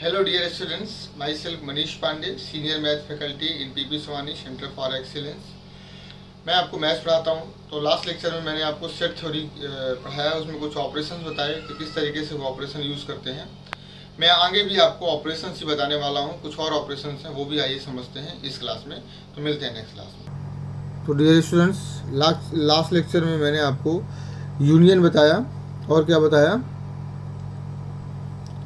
Hello dear students, myself Manish Pandey, Senior Math Faculty in PP Somani Center for Excellence। मैं आपको maths पढ़ाता हूँ। तो last lecture में मैंने आपको सेट थ्योरी पढ़ाया, उसमें कुछ ऑपरेशंस बताए कि किस तरीके से वो ऑपरेशन यूज़ करते हैं। मैं आगे भी आपको ऑपरेशंस ही बताने वाला हूँ, कुछ और ऑपरेशंस हैं वो भी आइए समझते हैं इस क्लास में। तो मिलते हैं नेक्स्ट क्लास में। तो डियर स्टूडेंट्स, लास्ट लेक्चर में मैंने आपको यूनियन बताया और क्या बताया,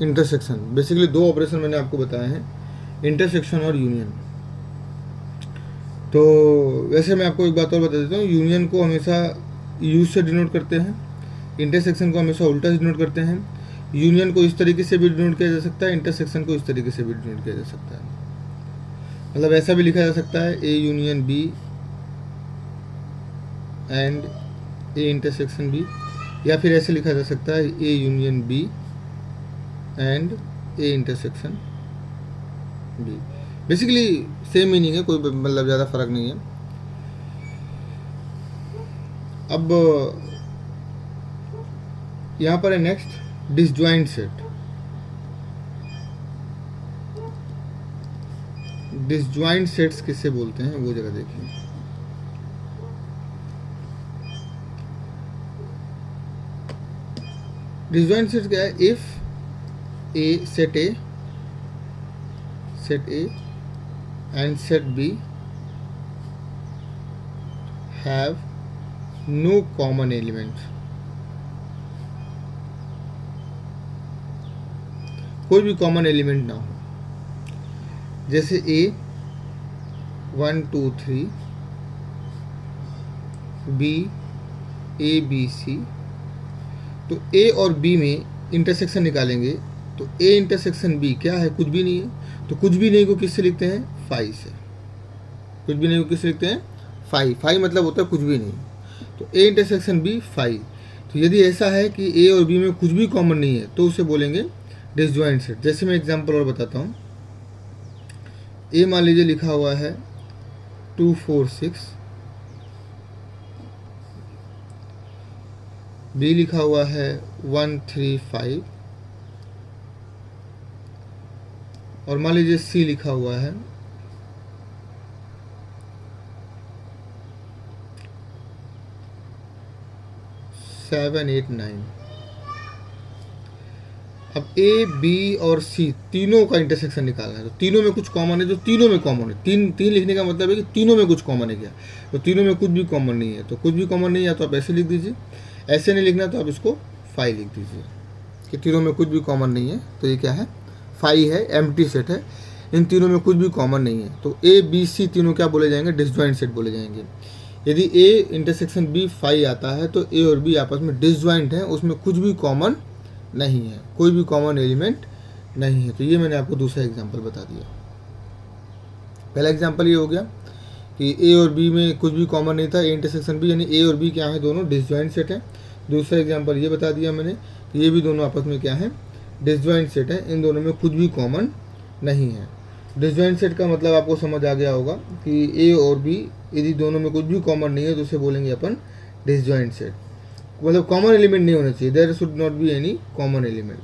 इंटरसेक्शन। बेसिकली दो ऑपरेशन मैंने आपको बताए हैं, इंटरसेक्शन और यूनियन। तो वैसे मैं आपको एक बात और बता देता हूँ, यूनियन को हमेशा यूज से डिनोट करते हैं, इंटरसेक्शन को हमेशा उल्टा से डिनोट करते हैं। यूनियन को इस तरीके से भी डिनोट किया जा सकता है, इंटरसेक्शन को इस तरीके से भी डिनोट किया जा सकता है। मतलब ऐसा भी लिखा जा सकता है A union B and A intersection B, या फिर ऐसे लिखा जा सकता है A union B and A intersection B. Basically same meaning है, कोई मतलब ज़्यादा फर्क नहीं है। अब यहाँ पर है next disjoint set. Disjoint sets किससे बोलते हैं वो जगह देखिए। डिसजॉइंट सेट क्या है? If A set A and set B have no common element, कोई भी कॉमन एलिमेंट ना हो। जैसे A 1 2 3, B A B C, तो A और B में इंटरसेक्शन निकालेंगे तो ए इंटरसेक्शन बी क्या है? कुछ भी नहीं है। तो कुछ भी नहीं को किससे लिखते हैं? फाई से। कुछ भी नहीं को किससे लिखते हैं? फाई। फाई मतलब होता है कुछ भी नहीं। तो ए इंटरसेक्शन बी फाई। तो यदि ऐसा है कि ए और बी में कुछ भी कॉमन नहीं है तो उसे बोलेंगे डिसजॉइंट सेट। जैसे मैं एग्जांपल और बताता हूँ। ए मान लीजिए लिखा हुआ है 2 4 6, बी लिखा हुआ है 1 3 5, और मान लीजिए सी लिखा हुआ है 7 8 9। अब ए बी और सी तीनों का इंटरसेक्शन निकालना है। तो तीनों में कुछ कॉमन है, तो तीनों में कॉमन है। तीन लिखने का मतलब है कि तीनों में कुछ कॉमन है क्या? तो तीनों में कुछ भी कॉमन नहीं है। तो कुछ भी कॉमन नहीं है तो आप ऐसे लिख दीजिए, ऐसे नहीं लिखना तो आप इसको फाई लिख दीजिए कि तीनों में कुछ भी कॉमन नहीं है। तो ये क्या है? फाई है, एम्प्टी सेट है, इन तीनों में कुछ भी कॉमन नहीं है। तो ए बी सी तीनों क्या बोले जाएंगे? डिसजॉइंट सेट बोले जाएंगे। यदि ए इंटरसेक्शन बी फाई आता है तो ए और बी आपस में डिसजॉइंट है, उसमें कुछ भी कॉमन नहीं है, कोई भी कॉमन एलिमेंट नहीं है। तो ये मैंने आपको दूसरा एग्जाम्पल बता दिया। पहला एग्जाम्पल ये हो गया कि ए और बी में कुछ भी कॉमन नहीं था, ए इंटरसेक्शन बी, यानी ए और बी क्या है? दोनों डिसजॉइंट सेट है। दूसरा एग्जाम्पल ये बता दिया मैंने कि ये भी दोनों आपस में क्या है? डिसजॉइंट सेट है, इन दोनों में कुछ भी कॉमन नहीं है। डिसजॉइंट सेट का मतलब आपको समझ आ गया होगा कि ए और बी यदि दोनों में कुछ भी कॉमन नहीं है तो उसे बोलेंगे अपन डिसजॉइंट सेट। मतलब कॉमन एलिमेंट नहीं होना चाहिए, there should not be any common element.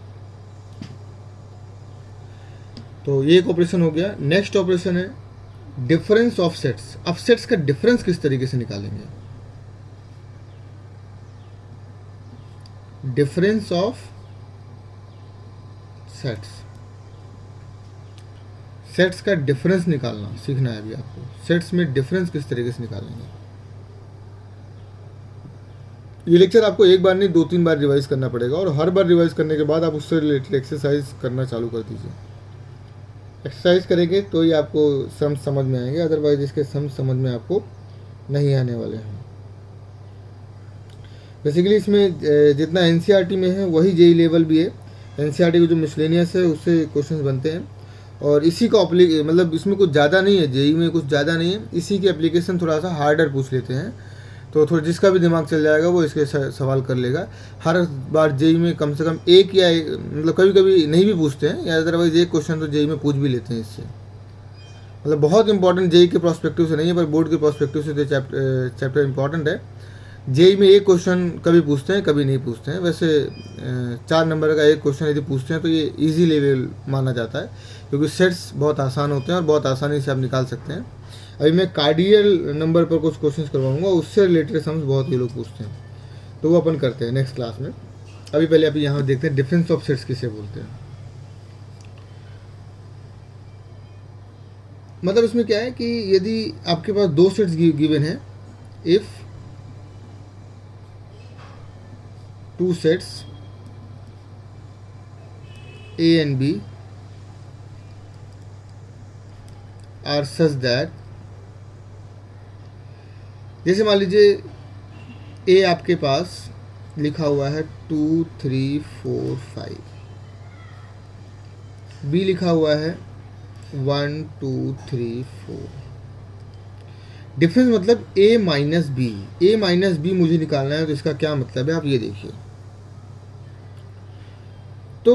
तो ये एक ऑपरेशन हो गया। नेक्स्ट ऑपरेशन है डिफरेंस ऑफ सेट्स। अब सेट्स का डिफरेंस किस तरीके से निकालेंगे? Difference of sets. सेट्स का डिफरेंस निकालना सीखना है अभी आपको। सेट्स में डिफरेंस किस तरीके से निकालेंगे? ये लेक्चर आपको एक बार नहीं 2-3 बार रिवाइज करना पड़ेगा, और हर बार रिवाइज करने के बाद आप उससे रिलेटेड एक्सरसाइज करना चालू कर दीजिए। एक्सरसाइज करेंगे तो ही आपको सम समझ में आएंगे, अदरवाइज इसके सम समझ में आपको नहीं आने वाले हैं। बेसिकली इसमें जितना एनसीईआरटी में है वही जेई लेवल भी है। एनसीईआरटी की जो मिसलेनियस है उससे क्वेश्चंस बनते हैं, और इसी का मतलब इसमें कुछ ज़्यादा नहीं है, जेई में कुछ ज़्यादा नहीं है। इसी की एप्लीकेशन थोड़ा सा हार्डर पूछ लेते हैं, तो थोड़ा जिसका भी दिमाग चल जाएगा वो इसके सवाल कर लेगा। हर बार जेई में कम से कम एक या मतलब कभी कभी नहीं भी पूछते हैं, या अदरवाइज एक क्वेश्चन तो जेई में पूछ भी लेते हैं इससे। मतलब बहुत इंपॉर्टेंट जेई के प्रोस्पेक्टिव से नहीं है, पर बोर्ड के प्रोस्पेक्टिव से चैप्टर इंपॉर्टेंट है। जेई में एक क्वेश्चन कभी पूछते हैं कभी नहीं पूछते हैं। वैसे 4 नंबर का एक क्वेश्चन यदि पूछते हैं तो ये इजी लेवल माना जाता है, क्योंकि सेट्स बहुत आसान होते हैं और बहुत आसानी से आप निकाल सकते हैं। अभी मैं कार्डियल नंबर पर कुछ क्वेश्चन करवाऊंगा, उससे रिलेटेड सम्स बहुत ये लोग पूछते हैं, तो वो अपन करते हैं नेक्स्ट क्लास में। अभी पहले आप यहाँ देखते हैं डिफरेंस ऑफ सेट्स किसे बोलते हैं। मतलब इसमें क्या है कि यदि आपके पास 2 सेट्स गिवन है, if 2 sets A and B are such that, जैसे मान लीजिए A आपके पास लिखा हुआ है 2 3 4 5, B लिखा हुआ है 1 2 3 4। डिफरेंस मतलब A minus B, A minus B मुझे निकालना है, तो इसका क्या मतलब है आप ये देखिए। तो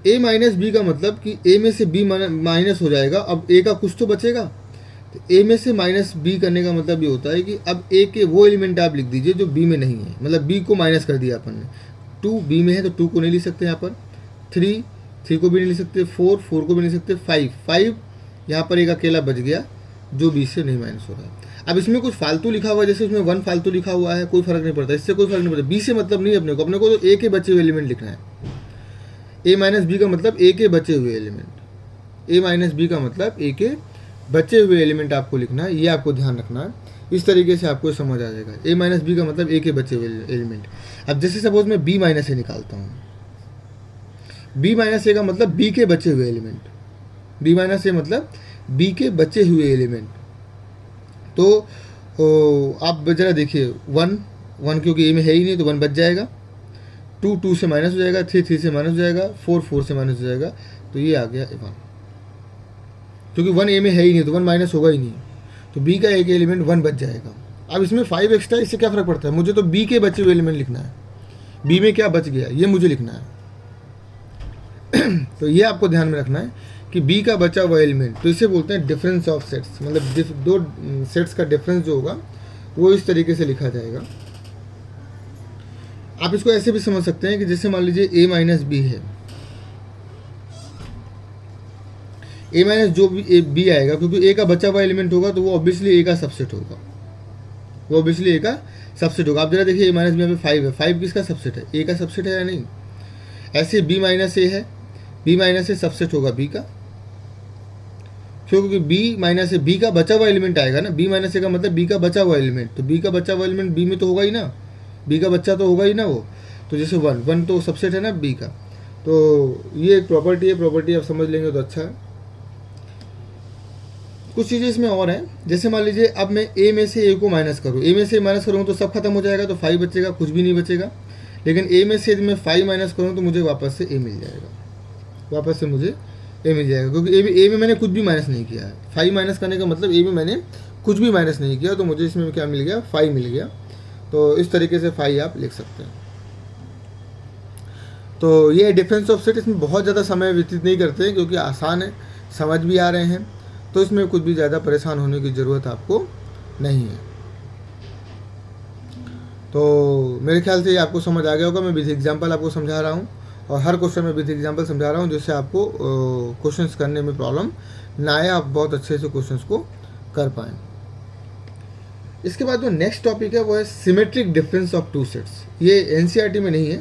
A माइनस बी का मतलब कि A में से B माइनस हो जाएगा, अब A का कुछ तो बचेगा। तो A में से माइनस B करने का मतलब ये होता है कि अब A के वो एलिमेंट आप लिख दीजिए जो B में नहीं है, मतलब B को माइनस कर दिया अपन ने। 2 B में है तो 2 को नहीं लिख सकते यहाँ पर, 3 को भी नहीं लिख सकते, 4 को भी नहीं लिख सकते, 5 यहाँ पर एक अकेला बच गया जो B से नहीं माइनस हो रहा। अब इसमें कुछ फालतू लिखा हुआ है, जैसे इसमें 1 फालतू लिखा हुआ है, कोई फर्क नहीं पड़ता, इससे कोई फर्क नहीं पड़ता। B से मतलब नहीं अपने को तो A के बचे हुए एलिमेंट लिखना है। A माइनस बी का मतलब A के बचे हुए एलिमेंट, A माइनस बी का मतलब A के बचे हुए एलिमेंट आपको लिखना है, ये आपको ध्यान रखना है। इस तरीके से आपको समझ आ जाएगा। A माइनस बी का मतलब A के बचे हुए एलिमेंट। अब जैसे सपोज मैं B माइनस ए निकालता हूँ, B माइनस ए का मतलब B के बचे हुए एलिमेंट, B माइनस ए मतलब B के बचे हुए एलिमेंट। तो आप जरा देखिए 1 क्योंकि A में है ही नहीं तो 1 बच जाएगा, 2 से माइनस हो जाएगा, 3 से माइनस हो जाएगा, 4 से माइनस हो जाएगा, तो ये आ गया 1, क्योंकि 1 A में है ही नहीं तो 1 माइनस होगा ही नहीं, तो B का एक एलिमेंट 1 बच जाएगा। अब इसमें 5 एक्स्ट्रा, इससे क्या फ़र्क पड़ता है, मुझे तो B के बचे हुए एलिमेंट लिखना है, B में क्या बच गया ये मुझे लिखना है। तो ये आपको ध्यान में रखना है कि B का बचा हुआ एलिमेंट, तो इसे बोलते हैं डिफरेंस ऑफ सेट्स। मतलब 2 सेट्स का डिफरेंस जो होगा वो इस तरीके से लिखा जाएगा। आप इसको ऐसे भी समझ सकते हैं कि जैसे मान लीजिए A माइनस बी है, A माइनस जो भी B आएगा, क्योंकि A का बचा हुआ एलिमेंट होगा तो वो ऑब्वियसली A का सबसेट होगा, वो ऑब्वियसली A का सबसेट होगा। आप जरा देखिए A माइनस बी में 5 है, 5 किसका सबसेट है, A का सबसेट है या नहीं। ऐसे B माइनस ए है, B माइनस ए सबसेट होगा B का, क्योंकि B माइनस ए B का बचा हुआ एलिमेंट आएगा ना, B माइनस ए का मतलब B का बचा हुआ एलिमेंट, तो B का बचा हुआ एलिमेंट B में तो होगा ही ना, B का बच्चा तो होगा ही ना वो। तो जैसे 1 तो सबसेट है ना B का, तो ये एक प्रॉपर्टी है, प्रॉपर्टी आप समझ लेंगे तो अच्छा है। कुछ चीज़ें इसमें और हैं, जैसे मान लीजिए अब मैं A में से A को माइनस करूँ, A में से माइनस करूँ तो सब खत्म हो जाएगा, तो 5 बचेगा, कुछ भी नहीं बचेगा। लेकिन A में से यदि मैं 5 माइनस करूँ तो मुझे वापस से A मिल जाएगा, वापस से मुझे A मिल जाएगा, क्योंकि A में मैंने कुछ भी माइनस नहीं किया है। 5 माइनस करने का मतलब A में मैंने कुछ भी माइनस नहीं किया, तो मुझे इसमें क्या मिल गया, 5 मिल गया। तो इस तरीके से 5 आप लिख सकते हैं। तो ये डिफरेंस ऑफ सेट, इसमें बहुत ज़्यादा समय व्यतीत नहीं करते हैं क्योंकि आसान है, समझ भी आ रहे हैं, तो इसमें कुछ भी ज़्यादा परेशान होने की ज़रूरत आपको नहीं है। तो मेरे ख्याल से ये आपको समझ आ गया होगा। मैं विथ एग्जाम्पल आपको समझा रहा हूँ, और हर क्वेश्चन में विथ एग्जाम्पल समझा रहा हूँ, जिससे आपको क्वेश्चंस करने में प्रॉब्लम ना आए, आप बहुत अच्छे से क्वेश्चंस को कर पाएँ। इसके बाद जो नेक्स्ट टॉपिक है वो है सिमेट्रिक डिफरेंस ऑफ 2 सेट्स। ये एनसीईआरटी में नहीं है,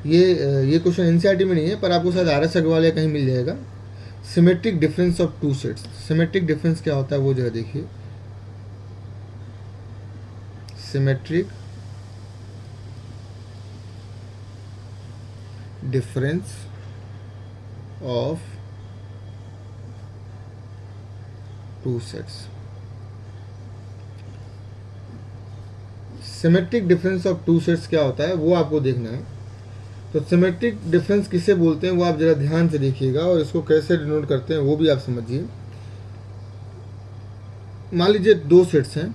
ये क्वेश्चन एनसीईआरटी में नहीं है, पर आपको शायद RS अग्रवाल या कहीं मिल जाएगा। Symmetric difference of 2 sets, symmetric difference क्या होता है वो जरा देखिए। Symmetric difference of 2 sets, symmetric difference of 2 sets क्या होता है वो आपको देखना है। तो सिमेट्रिक डिफरेंस किसे बोलते हैं वो आप जरा ध्यान से देखिएगा, और इसको कैसे डिनोट करते हैं वो भी आप समझिए। मान लीजिए 2 सेट्स हैं,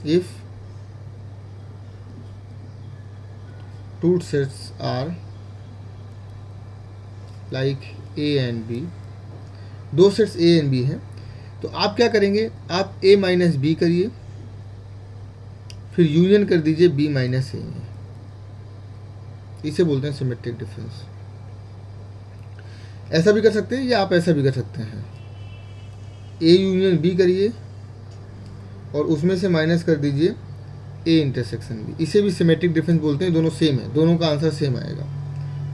if 2 sets are like A and B, 2 sets A and B हैं, तो आप क्या करेंगे, आप A माइनस बी करिए, फिर यूनियन कर दीजिए B माइनस ए, इसे बोलते हैं सिमेट्रिक डिफरेंस। ऐसा भी कर सकते हैं या आप ऐसा भी कर सकते हैं, A यूनियन B करिए और उसमें से माइनस कर दीजिए A इंटरसेक्शन B, इसे भी सिमेट्रिक डिफरेंस बोलते हैं। दोनों सेम है, दोनों का आंसर सेम आएगा,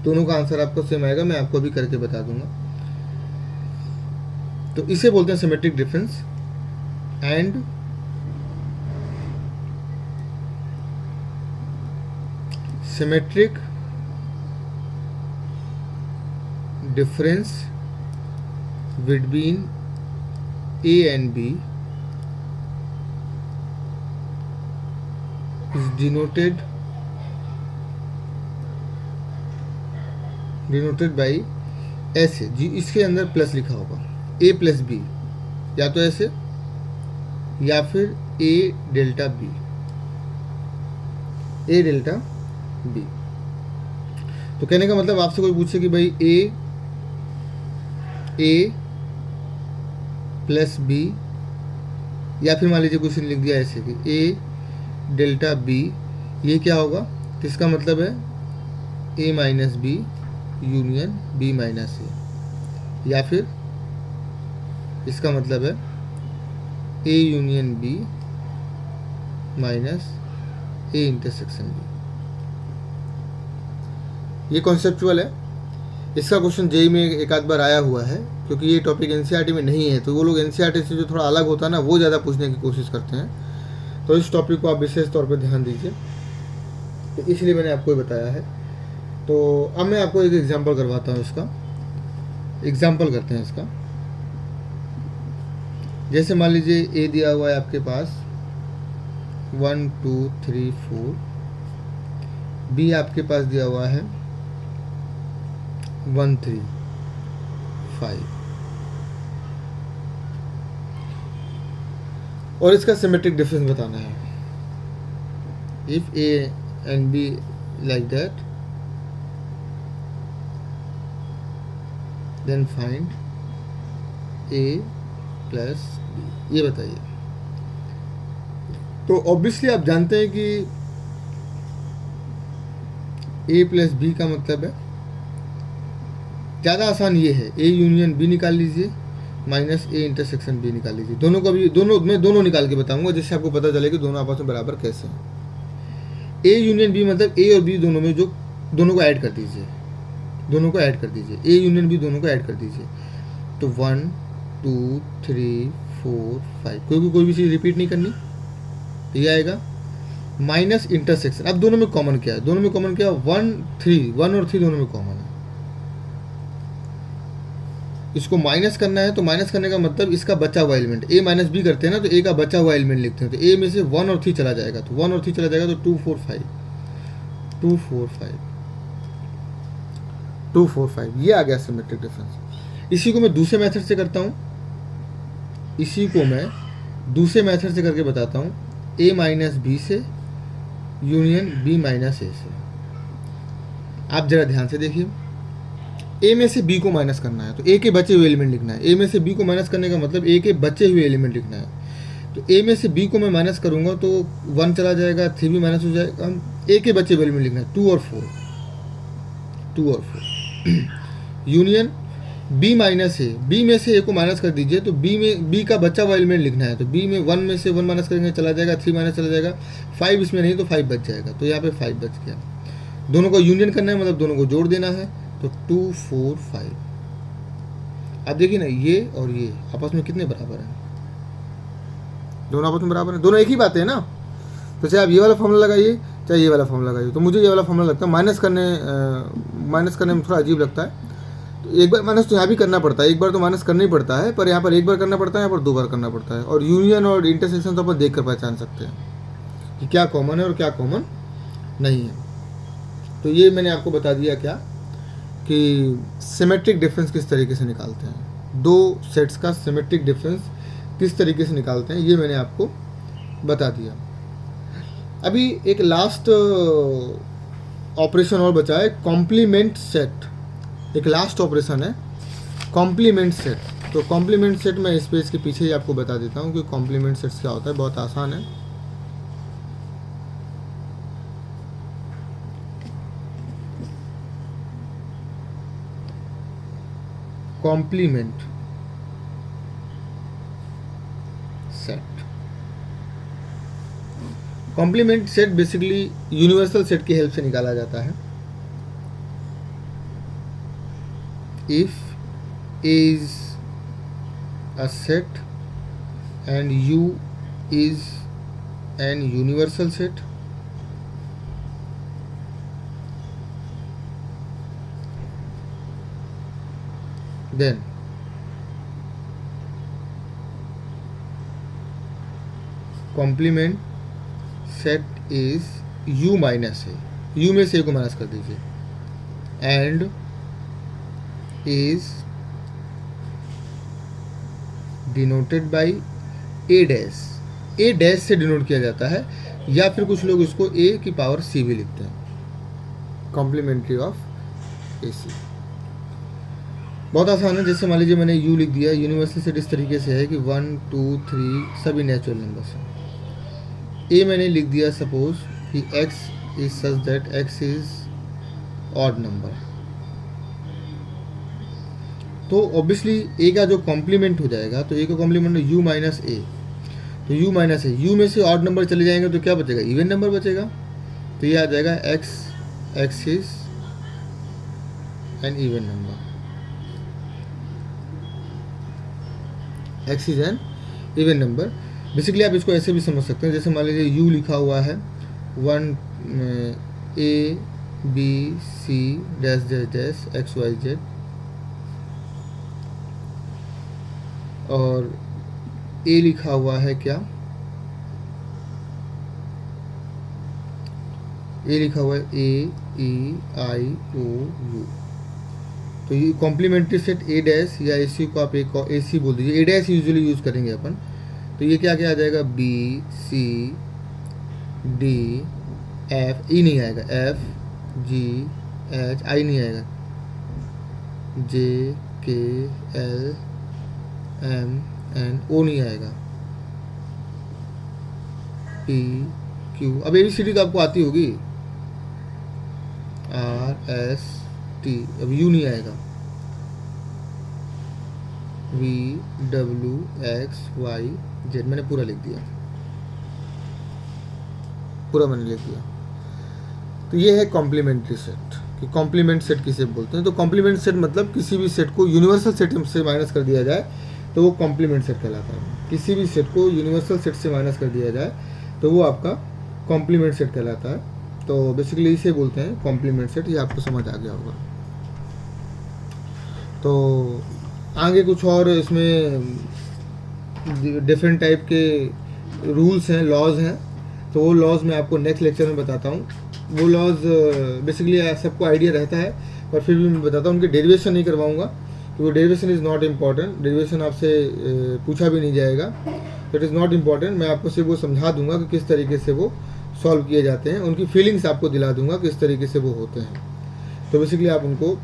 दोनों का आंसर आपको सेम आएगा, मैं आपको अभी करके बता दूंगा। तो इसे बोलते हैं symmetric difference. And symmetric difference between A and B is denoted by ऐसे जी, इसके अंदर प्लस लिखा होगा A प्लस B, या तो ऐसे या फिर A delta B, A delta B। तो कहने का मतलब आपसे कोई पूछे कि भाई A प्लस B, या फिर मान लीजिए क्वेश्चन लिख दिया ऐसे कि A डेल्टा B, ये क्या होगा, तो इसका मतलब है A minus B union B minus A, या फिर इसका मतलब है A union B minus A intersection B। ये कॉन्सेप्चुअल है, इसका क्वेश्चन जेई में एक आध बार आया हुआ है, क्योंकि ये टॉपिक एनसीईआरटी में नहीं है, तो वो लोग एनसीईआरटी से जो थोड़ा अलग होता है ना, वो ज़्यादा पूछने की कोशिश करते हैं। तो इस टॉपिक को आप विशेष तौर पर ध्यान दीजिए, तो इसलिए मैंने आपको बताया है। तो अब मैं आपको एक एग्जांपल करवाता हूँ, इसका एग्जांपल करते हैं इसका। जैसे मान लीजिए ए दिया हुआ है आपके पास 1 2 3 4, बी आपके पास दिया हुआ है 1 3 5, और इसका सिमेट्रिक डिफरेंस बताना है। If A and B like that, then find A plus B, ये बताइए। तो ऑब्वियसली आप जानते हैं कि ए प्लस बी का मतलब है, ज़्यादा आसान ये है, ए यूनियन बी निकाल लीजिए माइनस ए इंटरसेक्शन बी निकाल लीजिए। दोनों का भी मैं दोनों निकाल के बताऊंगा, जिससे आपको पता चले कि दोनों आपस में बराबर कैसे हैं। ए यूनियन बी मतलब ए और बी दोनों में जो दोनों को ऐड कर दीजिए, दोनों को ऐड कर दीजिए, ए यूनियन बी दोनों को ऐड कर दीजिए। तो 1 2 3 4 5, कोई भी चीज़ रिपीट नहीं करनी, तो ये आएगा माइनस इंटरसेक्शन। अब दोनों में कॉमन क्या है, दोनों में कॉमन क्या है 1 और 3 दोनों में कॉमन है। इसको माइनस करना है, तो माइनस करने का मतलब इसका बचा हुआ एलिमेंट, ए माइनस बी करते हैं ना, तो ए का बचा हुआ एलिमेंट लिखते हैं, तो ए में से 1 और 3 चला जाएगा, तो 1 और 3 चला जाएगा, तो 2 4 5, ये आ गया सिमेट्रिक डिफरेंस। इसी को मैं दूसरे मेथड से करता हूँ, इसी को मैं दूसरे मेथड से करके बताता हूँ, ए माइनस बी से यूनियन बी माइनस ए से। आप जरा ध्यान से देखिए, ए में से बी को माइनस करना है, तो ए के बचे हुए एलिमेंट लिखना है। ए में से बी को माइनस करने का मतलब ए के बचे हुए एलिमेंट लिखना है। तो ए में से बी को मैं माइनस करूंगा तो 1 चला जाएगा, 3 भी माइनस हो जाएगा, ए के बचे हुए एलिमेंट लिखना है 2 और 4 यूनियन बी माइनस ए, बी में से ए को माइनस कर दीजिए, तो बी का बचा हुआ एलिमेंट लिखना है। तो बी में 1 में से 1 माइनस करेंगे चला जाएगा, 3 माइनस चला जाएगा, 5 इसमें नहीं तो 5 बच जाएगा, तो यहाँ पे 5 बच गया। दोनों को यूनियन करना है, मतलब दोनों को जोड़ देना है, तो 2 4 5। अब देखिए ना, ये और ये आपस में कितने बराबर हैं, दोनों आपस में बराबर हैं, दोनों एक ही बात है ना। तो चाहे आप ये वाला फॉर्मूला लगाइए चाहे ये वाला फॉर्मूला लगाइए, तो मुझे ये वाला फॉर्मूला लगता है, माइनस करने में थोड़ा अजीब लगता है। तो एक बार माइनस तो यहाँ भी करना पड़ता है, एक बार तो माइनस करना ही पड़ता है, पर यहाँ पर एक बार करना पड़ता है, यहाँ पर 2 बार करना पड़ता है। और यूनियन और इंटरसेक्शन तो अपन देख कर पहचान सकते हैं कि क्या कॉमन है और क्या कॉमन नहीं है। तो ये मैंने आपको बता दिया क्या कि सिमेट्रिक डिफरेंस किस तरीके से निकालते हैं, दो सेट्स का सिमेट्रिक डिफरेंस किस तरीके से निकालते हैं, ये मैंने आपको बता दिया। अभी एक लास्ट ऑपरेशन और बचा है, कॉम्प्लीमेंट सेट। एक लास्ट ऑपरेशन है कॉम्प्लीमेंट सेट। तो कॉम्प्लीमेंट सेट मैं इस पेज के पीछे ही आपको बता देता हूँ कि कॉम्प्लीमेंट सेट्स क्या होता है, बहुत आसान है। Complement set. Complement set basically universal set की हेल्प से निकाला जाता है। If A is a set and U is an universal set, then complement set is U minus A, U में से A को माइनस कर दीजिए, and is denoted by A dash. A dash से डिनोट किया जाता है, या फिर कुछ लोग इसको ए की पावर सी भी लिखते हैं, कॉम्प्लीमेंट्री ऑफ ए सी। बहुत आसान है। जैसे मान लीजिए मैंने यू लिख दिया, यूनिवर्सल सेट इस तरीके से है कि 1 2 3 सभी नेचुरल नंबर्स हैं। ए मैंने लिख दिया सपोज कि x is such that x is odd number, तो ऑब्वियसली ए का जो कॉम्प्लीमेंट हो जाएगा, तो ए का कॉम्प्लीमेंट यू माइनस ए, तो यू माइनस ए, यू में से ऑड नंबर चले जाएंगे तो क्या बचेगा, इवन नंबर बचेगा। तो ये आ जाएगा x, x is an even number, x is an even number. Basically आप इसको ऐसे भी समझ सकते हैं, जैसे मान लीजिए यू लिखा हुआ है 1 A B C dash dash dash X Y Z, और ए लिखा हुआ है क्या, ए लिखा हुआ है ए ई आई ओ यू। तो ये कॉम्प्लीमेंट्री सेट ए डैश या ए सी को आप ए सी बोल दीजिए, ए डैश यूजुअली यूज़ करेंगे अपन। तो ये क्या क्या आ जाएगा, बी सी डी एफ, ई नहीं आएगा, एफ जी एच, आई नहीं आएगा, जे के एल एम एन, ओ नहीं आएगा, पी क्यू। अब ABCD तो आपको आती होगी, आर एस टी। अब यू नहीं आएगा, V W X Y Z. मैंने पूरा लिख दिया, पूरा मैंने लिख दिया। तो ये है कॉम्प्लीमेंट्री सेट, कि कॉम्प्लीमेंट सेट किसे बोलते हैं। तो कॉम्प्लीमेंट सेट मतलब किसी भी सेट को यूनिवर्सल सेट से माइनस कर दिया जाए तो वो कॉम्प्लीमेंट सेट कहलाता है। किसी भी सेट को यूनिवर्सल सेट से माइनस कर दिया जाए तो वो आपका कॉम्प्लीमेंट सेट कहलाता है। तो बेसिकली इसे बोलते हैं कॉम्प्लीमेंट सेट। ये आपको समझ आ गया होगा। तो आगे कुछ और इसमें डिफरेंट टाइप के रूल्स हैं, लॉज हैं, तो वो लॉज मैं आपको नेक्स्ट लेक्चर में बताता हूँ। वो लॉज बेसिकली सबको आइडिया रहता है, पर फिर भी मैं बताता हूँ। उनके डेरिवेशन नहीं करवाऊँगा, तो derivation is not important, derivation आपसे पूछा भी नहीं जाएगा, तो इट इज़ नॉट इम्पॉर्टेंट। मैं आपको सिर्फ वो समझा दूंगा कि किस तरीके से वो सॉल्व किए जाते हैं, उनकी फीलिंग्स आपको दिला दूंगा किस तरीके से वो होते हैं, तो बेसिकली आप उनको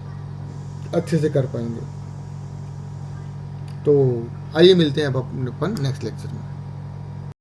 अच्छे से कर पाएंगे। तो आइए मिलते हैं अब अपन नेक्स्ट लेक्चर में।